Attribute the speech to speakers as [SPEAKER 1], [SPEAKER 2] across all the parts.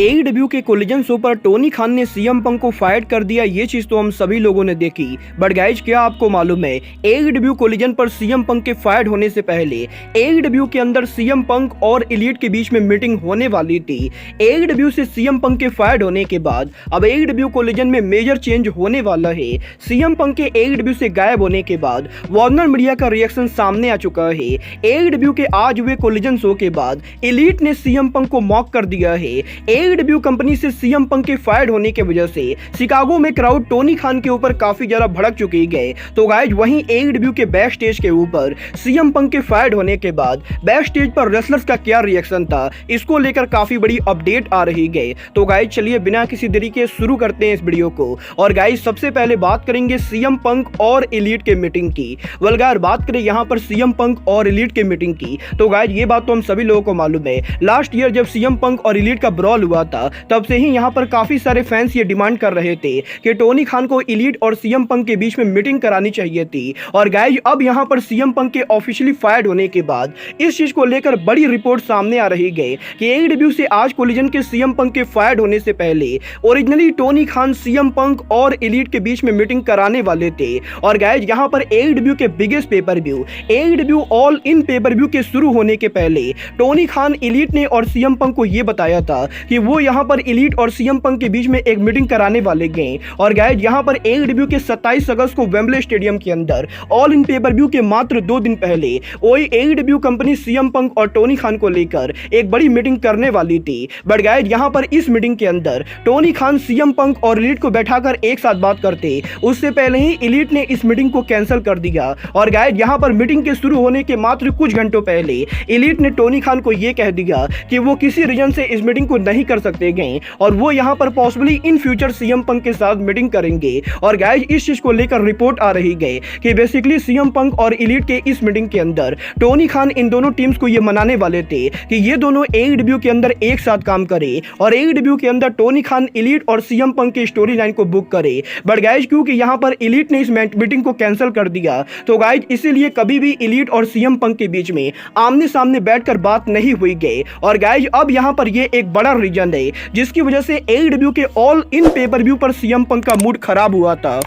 [SPEAKER 1] AEW के collision show पर Tony Khan ने सीएम पंक को फायर कर दिया। ये चीज तो हम सभी लोगों ने देखी, बट गाइज क्या आपको मालूम है एईडब्ल्यू कोलिजन पर सीएम पंक के फायर होने से पहले एईडब्ल्यू के अंदर सीएम पंक और एलीट के बीच में मीटिंग होने वाली थी। एईडब्ल्यू से सीएम पंक के फायर होने के बाद अब एईडब्ल्यू कोलिजन में मेजर चेंज होने वाला है। सीएम पंक के एईडब्ल्यू से गायब होने के बाद वार्नर मीडिया का रिएक्शन सामने आ चुका है। एईडब्ल्यू के आज हुए कोलिजन शो के बाद एलीट ने सीएम पंक को मॉक कर दिया है। एईडब्ल्यू कंपनी से सीएम पंक के फायर होने की वजह से शिकागो में क्राउड टोनी खान के ऊपर काफी ज्यादा भड़क चुकी है। तो गाइज वहीं एईडब्ल्यू के बैक स्टेज के ऊपर सीएम पंक के फायर होने के बाद बैक स्टेज पर रेसलर्स का क्या रिएक्शन था, इसको लेकर काफी बड़ी अपडेट आ रही है। तो गाइज चलिए बिना किसी देरी के शुरू करते हैं इस वीडियो को। और गाइज सबसे पहले बात करेंगे सीएम पंक और एलीट के मीटिंग की। वल्गार बात करें यहाँ पर सीएम पंक और एलीट के मीटिंग की, तो गाइज ये बात तो हम सभी लोगों को मालूम है। लास्ट ईयर जब सीएम पंक और एलीट का ब्रॉल हुआ था तब से ही यहाँ पर काफी सारे फैंस ये डिमांड कर रहे थे कि टोनी खान को एलीट और सीएम पंक के बीच में मीटिंग करानी चाहिए थी। और गाइज अब यहाँ पर सीएम पंक के ऑफिशियली फायर्ड होने के बाद इस चीज को लेकर बड़ी रिपोर्ट सामने आ रही है कि एईडब्ल्यू से आज कोलिजन के सीएम पंक के फायर्ड होने से पहले originally Tony Khan CM Punk और एलीट के बीच में मीटिंग कराने वाले थे। और गाइज यहाँ पर एईडब्ल्यू के biggest pay per view AEW all in pay per view के शुरू होने के पहले टोनी खान एलीट ने और सीएम पंक को यह बताया था कि वो यहाँ पर एलीट और सीएम पंक के बीच में एक मीटिंग कराने वाले गए। और गाइज यहाँ पर एईडब्ल्यू के 27 अगस्त को वेम्बले स्टेडियम के अंदर ऑल इन पेपर व्यू के मात्र 2 दिन पहले वही एईडब्ल्यू कंपनी सीएम पंक और टोनी खान को लेकर एक बड़ी मीटिंग करने वाली थी। बट गाइज यहाँ पर इस मीटिंग के अंदर टोनी खान सीएम पंक और एलीट को बैठाकर एक साथ बात करते, उससे पहले ही एलीट ने इस मीटिंग को कैंसिल कर दिया। और गाइज यहाँ पर मीटिंग के शुरू होने के मात्र कुछ घंटों पहले एलीट ने टोनी खान को यह कह दिया कि वो किसी रीजन से इस मीटिंग को नहीं कर सकते गए और वो यहाँ पर possibly in future CM Punk के साथ मीटिंग करेंगे। और गाइज इस चीज को लेकर रिपोर्ट आ रही है कि बेसिकली सीएम पंक और एलीट के इस मीटिंग के अंदर टोनी खान इन दोनों टीम्स को ये मनाने वाले थे कि ये दोनों एईडब्ल्यू के अंदर एक साथ काम करे और एईडब्ल्यू के अंदर टोनी खान एलीट और सीएम पंक की स्टोरी लाइन को बुक करे। बट गाइज क्योंकि यहाँ पर एलीट ने इस मीटिंग को कैंसिल कर दिया तो गाइज इसीलिए कभी भी एलीट और सीएम पंक के बीच में आमने सामने बैठकर बात नहीं हुई गई। और गाइज अब यहाँ पर ये एक बड़ा रीजन है जिसकी वजह से एईडब्ल्यू के ऑल इन पेपर व्यू पर सीएम पंक का मूड खराब हुआ था।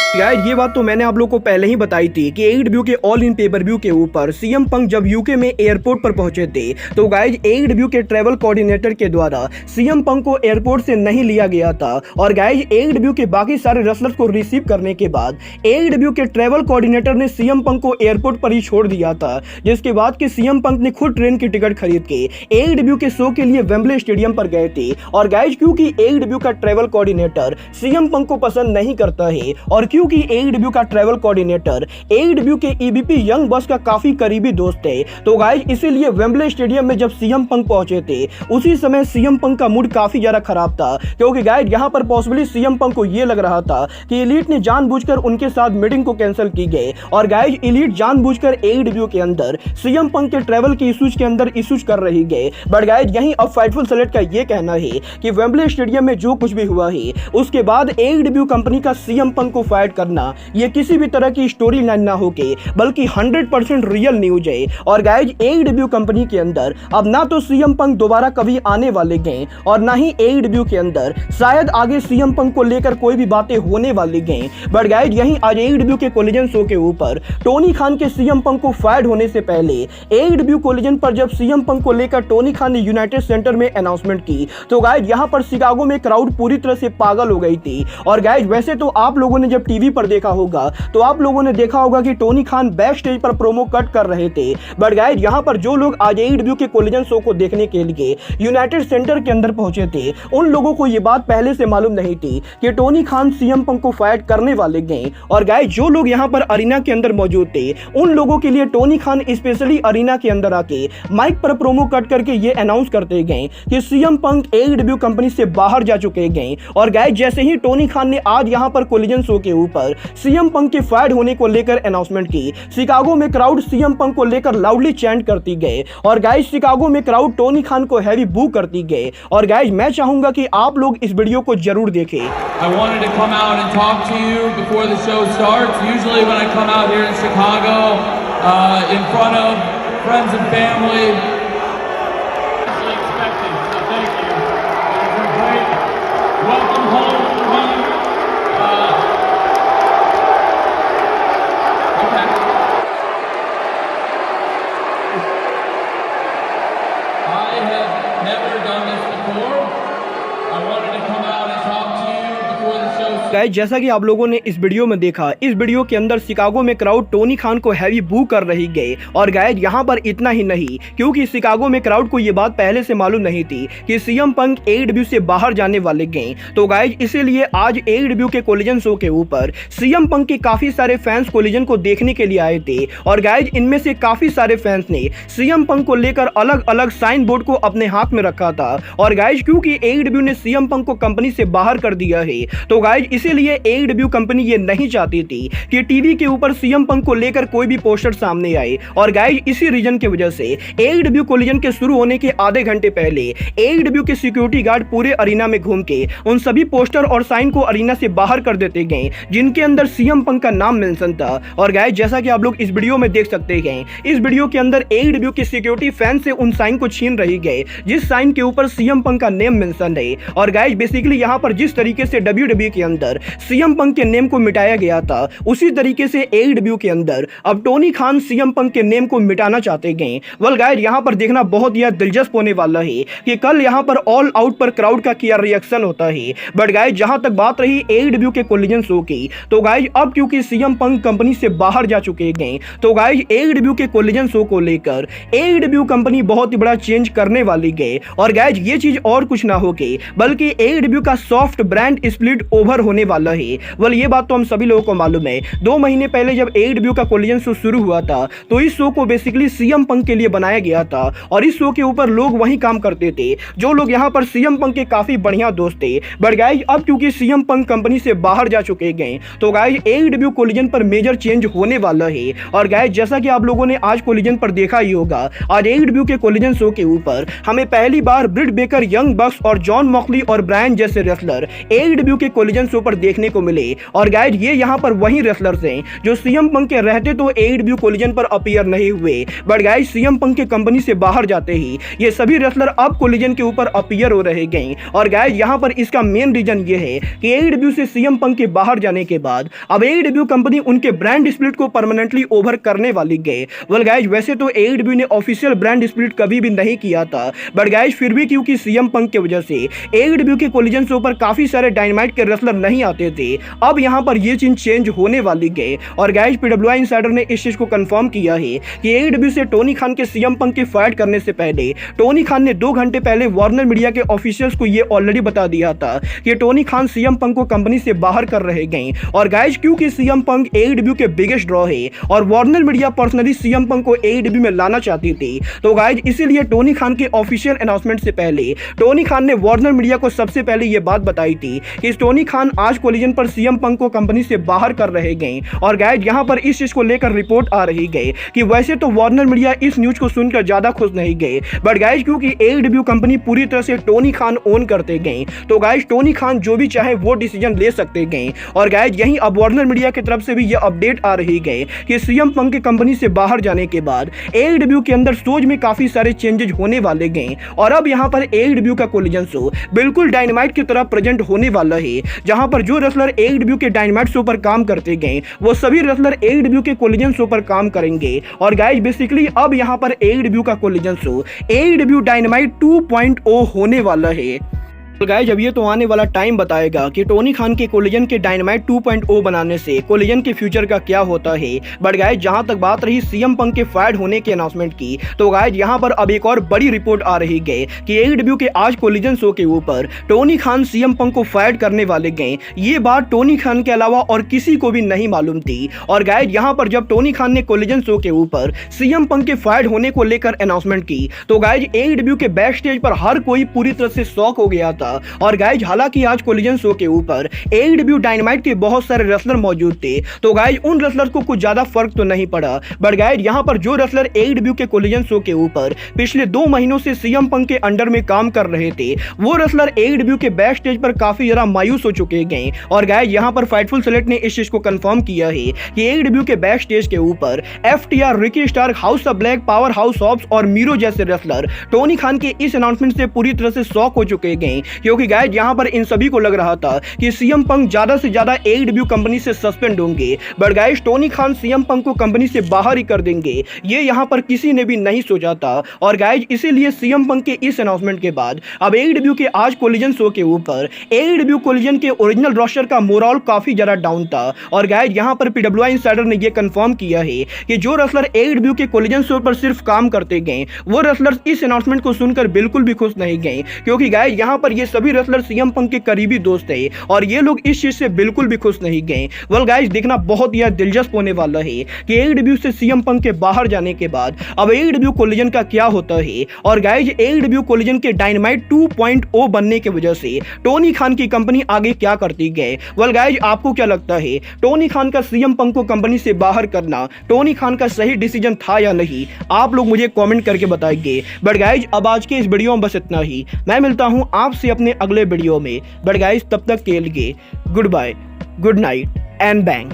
[SPEAKER 1] गाइस ये बात तो मैंने आप लोगों को पहले ही बताई थी कि एईडब्ल्यू के ऑल इन पेपर व्यू के ऊपर सीएम पंक जब यूके में एयरपोर्ट पर पहुंचे थे तो गाइस एईडब्ल्यू के ट्रैवल कोऑर्डिनेटर के द्वारा सीएम पंक को एयरपोर्ट से नहीं लिया गया था। और गाइस एईडब्ल्यू के बाकी सारे रेसलर्स को रिसीव करने के बाद एईडब्ल्यू के ट्रैवल कोऑर्डिनेटर ने सीएम पंक को एयरपोर्ट पर ही छोड़ दिया था, जिसके बाद कि सीएम पंक ने खुद ट्रेन की टिकट खरीद के एईडब्ल्यू के शो के लिए वेम्बले स्टेडियम पर गए थे। और गाइस क्योंकि एईडब्ल्यू का ट्रैवल कोऑर्डिनेटर सीएम पंक को पसंद नहीं करता है और क्योंकि एईडब्ल्यू का ट्रैवल कोऑर्डिनेटर एईडब्ल्यू के ईबीपी यंग बस का काफी करीबी दोस्त है, तो गाइस इसीलिए वेम्बले स्टेडियम में जब सीएम पंक पहुंचे थे उसी समय सीएम पंक का मूड काफी ज्यादा खराब था, क्योंकि गाइस यहां पर पॉसिबली सीएम पंक को यह लग रहा था कि एलीट ने जानबूझकर उनके साथ मीटिंग को कैंसिल की गई। और गाइस एलीट जानबूझकर एईडब्ल्यू के अंदर सीएम पंक के ट्रैवल के इश्यूज के अंदर इश्यूज कर रही है। बट गाइस यहीं अब फाइटफुल सेलेक्ट का यह कहना है कि वेम्बले स्टेडियम में जो कुछ भी हुआ है उसके बाद एईडब्ल्यू कंपनी का सीएम पंक को फाइट करना ये किसी भी तरह की स्टोरी लाइन ना होके बल्कि 100% रियल न्यूज है। और गाइज एईडब्ल्यू कंपनी के अंदर अब ना तो सीएम पंक दोबारा कभी आने वाले गए और ना ही एईडब्ल्यू के अंदर शायद आगे सीएम पंक को लेकर कोई भी बातें होने वाली गए। बट गाइज यहीं आज एईडब्ल्यू के कोलिजन शो के ऊपर टोनी खान के सीएम पंक को फायर्ड होने से पहले एईडब्ल्यू कोलिजन पर जब सीएम पंक को लेकर टोनी खान ने यूनाइटेड सेंटर में अनाउंसमेंट की तो गाइज यहाँ पर शिकागो में क्राउड पूरी तरह से पागल हो गई थी। और गाइज वैसे तो आप लोगों ने जब टीवी पर देखा होगा तो आप लोगों ने देखा होगा कि टोनी खान बैक स्टेज पर प्रोमो कट कर रहे थे। बट गाइस यहाँ पर जो लोग आज एईडब्ल्यू के कोलिजन शो को देखने के लिए यूनाइटेड सेंटर के अंदर पहुंचे थे उन लोगों को यह बात पहले से मालूम नहीं थी कि टोनी खान सीएम पंक को फाइट करने वाले गए। और गाइस जो लोग यहाँ पर अरीना के अंदर मौजूद थे उन लोगों के लिए टोनी खान स्पेशली अरीना के अंदर आके माइक पर प्रोमो कट करके ये अनाउंस करते गए कि सीएम पंक एईडब्ल्यू कंपनी से बाहर जा चुके गए। और गाइस जैसे ही टोनी खान ने आज यहाँ पर कोलिजन शो के ऊपर सीएम पंक के फायर होने को लेकर अनाउंसमेंट की, शिकागो में क्राउड सीएम पंक को लेकर लाउडली चैंट करती गए। और गाइस शिकागो में क्राउड टोनी खान को हैवी बू करती गए। और गाइस मैं चाहूंगा कि आप लोग इस वीडियो को जरूर देखें।
[SPEAKER 2] I wanted to come out and talk to you before the show starts. Usually when I come out here in Chicago, in front of friends and family. Expecting, so thank you. never done this before. I wanted to come out and talk to you before the show starts.
[SPEAKER 1] Guys जैसा कि आप लोगों ने इस video में देखा, इस video के अंदर शिकागो में क्राउड टोनी खान को हैवी बू कर रही गए। और गाइस यहाँ पर इतना ही नहीं, क्योंकि शिकागो में क्राउड को ये बात पहले से मालूम नहीं थी कि सीएम पंक AEW से बाहर जाने वाले गए। तो गाइस इसीलिए आज AEW के कोलिजन शो के ऊपर सीएम पंक के काफी सारे फैंस कोलिजन को देखने के लिए आए थे। और गाइस इनमें से काफी सारे फैंस ने सीएम पंक को लेकर अलग अलग साइन बोर्ड को अपने हाथ में रखा था। और गाइस क्योंकि AEW ने सीएम पंक को कंपनी से बाहर कर दिया है, तो गाइस इसीलिए AEW कंपनी ये नहीं चाहती थी कि टीवी के ऊपर सीएम पंक को लेकर कोई भी पोस्टर सामने आए। और गाइस इसी रीजन की वजह से AEW कोलिजन के शुरू होने के आधे घंटे पहले AEW के सिक्योरिटी गार्ड पूरे अरीना में घूम के उन सभी पोस्टर और साइन को अरीना से बाहर कर देते गए जिनके अंदर सीएम पंक का नाम मेंशन था। और गाइस जैसा कि आप लोग इस वीडियो में देख सकते हैं, इस वीडियो के अंदर AEW के सिक्योरिटी फैन से उन साइन को छीन रही गए जिस साइन के ऊपर सीएम पंक का नेम मेंशन है। और गाइस बेसिकली यहाँ पर जिस तरीके से WWE के अंदर सीएम पंक के नेम को मिटाया गया था, उसी तरीके से AEW के अंदर अब टोनी खान सीएम पंक के नेम को मिटाना चाहते गए। वेल गाइस यहाँ पर देखना बहुत ही दिलचस्प होने वाला है कि कल यहाँ पर ऑल आउट पर क्राउड का क्या रिएक्शन होता है। बट गाइस जहां तक बात रही AEW के कोलिजन शो की, तो गाइस अब क्योंकि सीएम पंक कंपनी से बाहर जा चुके गए, तो गाइस AEW के कोलिजन शो को लेकर AEW कंपनी बहुत ही बड़ा चेंज करने वाली गए। और गाइस ये चीज और कुछ ना होके बल्कि AEW का सॉफ्ट ब्रांड स्प्लिट ओवर होने वाला है। वेल ये बात तो हम सभी लोगों को मालूम है। 2 महीने पहले जब AEW का कोलिजन शो शुरू हुआ था, तो इस शो को बेसिकली सीएम पंक के लिए बनाया गया था। और इस शो के ऊपर लोग वही काम करते थे जो लोग यहाँ पर सीएम पंक के काफी बढ़िया दोस्त थे। बट गाइस अब क्योंकि सीएम पंक कंपनी से बाहर जा चुके गए, तो गाइस AEW कोलिजन पर मेजर चेंज होने वाला है। और गाइस जैसा कि आप लोगों ने आज कोलिजन पर देखा ही होगा, आज AEW के कोलिजन शो के ऊपर हमें पहली बार ब्रिट बेकर, यंग बक्स और जॉन मॉक्सली और ब्रायन जैसे रेसलर AEW के कोलिजन शो पर देखने को मिले। और गाइस ये यहाँ पर वही रेसलर्स हैं जो सीएम पंक के रहते तो AEW कोलिजन पर अपीयर नहीं हुए, बट गाइस सीएम पंक के कंपनी से बाहर जाते ही ये सभी रेसलर अब कोलिजन के ऊपर अपीयर हो रहे गए। और गाइस यहाँ पर इसका मेन रीजन ये है कि AEW से सीएम पंक के बाहर जाने के बाद अब AEW कंपनी उनके ब्रांड स्प्लिट को परमानेंटली ओवर करने वाली गए। वेल गाइस वैसे तो AEW ने ऑफिशियल ब्रांड स्प्लिट कभी भी नहीं किया था, बट गाइस फिर भी क्योंकि सीएम पंक की वजह से AEW के कोलिजन शो पर काफी सारे डायनामाइट के रेसलर नहीं आते थे, अब यहाँ पर ये चीज चेंज होने वाली गए। और गाइस PWI इनसाइडर ने इस चीज को कंफर्म किया है कि AEW से टोनी खान के सीएम पंक के फाइट करने से पहले टोनी खान ने 2 घंटे पहले वार्नर मीडिया के ऑफिशियल्स को ये ऑलरेडी बता दिया था कि टोनी खान सीएम पंक को कंपनी से बाहर कर रहे गए। और गाइस क्योंकि सीएम पंक AEW के बिगेस्ट ड्रॉ है और Warner media personally CM Punk को AEW में लाना चाहती थी, तो गाइस इसीलिए टोनी खान के ऑफिशियल अनाउंसमेंट से पहले टोनी खान ने वार्नर मीडिया को सबसे पहले ये बात बताई थी कि टोनी खान आज कोलिजन पर सीएम पंक को कंपनी से बाहर कर रहे गए। और गाइस यहाँ पर इस चीज को लेकर रिपोर्ट आ रही गई कि वैसे तो वार्नर मीडिया इस न्यूज को सुनकर ज्यादा खुश नहीं गए, बट गाइस क्योंकि AEW कंपनी पूरी तरह से टोनी खान ओन करते गए, तो गाइस टोनी खान जो भी चाहे वो डिसीजन ले सकते गए। और गाइस यहीं अब वार्नर मीडिया की तरफ से भी ये अपडेट आ रही गई कि सीएम पंक के कंपनी से बाहर जाने के बाद AEW के अंदर शोज में काफी सारे चेंजेस होने वाले गए। और अब यहाँ पर AEW का कोलिजन शो बिल्कुल डायनामाइट की तरह प्रेजेंट होने वाला है, जहां पर जो रेसलर AEW के डायनामाइट शो पर काम करते गए वो सभी रेसलर AEW के कोलिजन शो पर काम करेंगे। और गाइस बेसिकली अब यहाँ पर AEW का कोलिजन शो AEW डायनामाइट 2.0 होने वाला है। गाइस जब ये तो आने वाला टाइम बताएगा कि टोनी खान के कोलिजन के डायनामाइट 2.0 बनाने से कोलिजन के फ्यूचर का क्या होता है। बट गाइस जहां तक बात रही सीएम पंक के फायर होने के अनाउंसमेंट की, तो गाइस यहां पर अब एक और बड़ी रिपोर्ट आ रही गई कि AEW के आज कोलिजन शो के ऊपर टोनी खान सीएम पंक को फायर करने वाले गए। ये बात टोनी खान के अलावा और किसी को भी नहीं मालूम थी। और गाइस यहां पर जब टोनी खान ने कोलिजन शो के ऊपर सीएम पंक के फायर होने को लेकर अनाउंसमेंट की, तो गाइस AEW के बैक स्टेज पर हर कोई पूरी तरह से शॉक हो गया था। और गाइज हालांकि आज कोलिजन शो के ऊपर AEW डायनामाइट के बहुत सारे रेसलर मौजूद थे, तो गाइज उन रेसलर को कुछ ज्यादा फर्क तो नहीं पड़ा। बट गाइज यहाँ पर जो रेसलर AEW के कोलिजन शो के ऊपर पिछले 2 महीनों से सीएम पंक के अंडर में काम कर रहे थे, वो रेसलर AEW के बैक स्टेज पर काफी ज्यादा मायूस हो चुके गए। और गाइज यहाँ पर फाइटफुल सेलेक्ट ने इस चीज को कंफर्म किया है कि AEW के बैक स्टेज के ऊपर FTR, Ricky Stark, House of Black, Powerhouse Hobbs और मीरो जैसे रेसलर टोनी खान के इस अनाउंसमेंट से पूरी तरह से शॉक हो चुके गए क्योंकि गाइज यहाँ पर इन सभी को लग रहा था कि सीएम पंक ज्यादा से ज्यादा एडब्ल्यू कंपनी से सस्पेंड होंगे, but guys Tony Khan CM Punk को कंपनी से बाहर ही कर देंगे, ये यहाँ पर किसी ने भी नहीं सोचा था। और गाइज इसीलिए सीएम पंक के इस अनाउंसमेंट के बाद अब एडब्ल्यू के आज कोलिजन शो के ऊपर एडब्ल्यू कोलिजन के ओरिजिनल रोस्टर का मोरल काफी ज्यादा डाउन था। और गाइज यहाँ पर पीडब्ल्यूआई इनसाइडर ने यह कंफर्म किया है कि जो रेसलर एडब्ल्यू के कोलिजन शो पर सिर्फ काम करते गए वो रेसलर्स इस अनाउंसमेंट को सुनकर बिल्कुल भी खुश नहीं गए, क्योंकि गाइज यहाँ पर ये सभी रेसलर सीएम पंक के करीबी दोस्त है और ये लोग इस चीज से बिल्कुल भी खुश नहीं गए। वेल गाइज देखना बहुत ही दिलचस्प होने वाला है कि एडब्ल्यू से सीएम पंक के बाहर जाने के बाद अब एडब्ल्यू कोलिजन का क्या होता है। और गाइज एडब्ल्यू कोलिजन के डायनामाइट 2.0 बनने की वजह से टोनी खान की कंपनी आगे क्या करती गए। वेल गाइज आपको क्या लगता है, टोनी खान का सीएम पंक को कंपनी से बाहर करना टोनी खान का सही डिसीजन था या नहीं, आप लोग मुझे कमेंट करके बताएंगे। बट गाइज अब आज के इस वीडियो में बस इतना ही, मैं मिलता हूं आपसे अपने अगले वीडियो में। बट गाइज तब तक के लिए goodbye, good night and bang.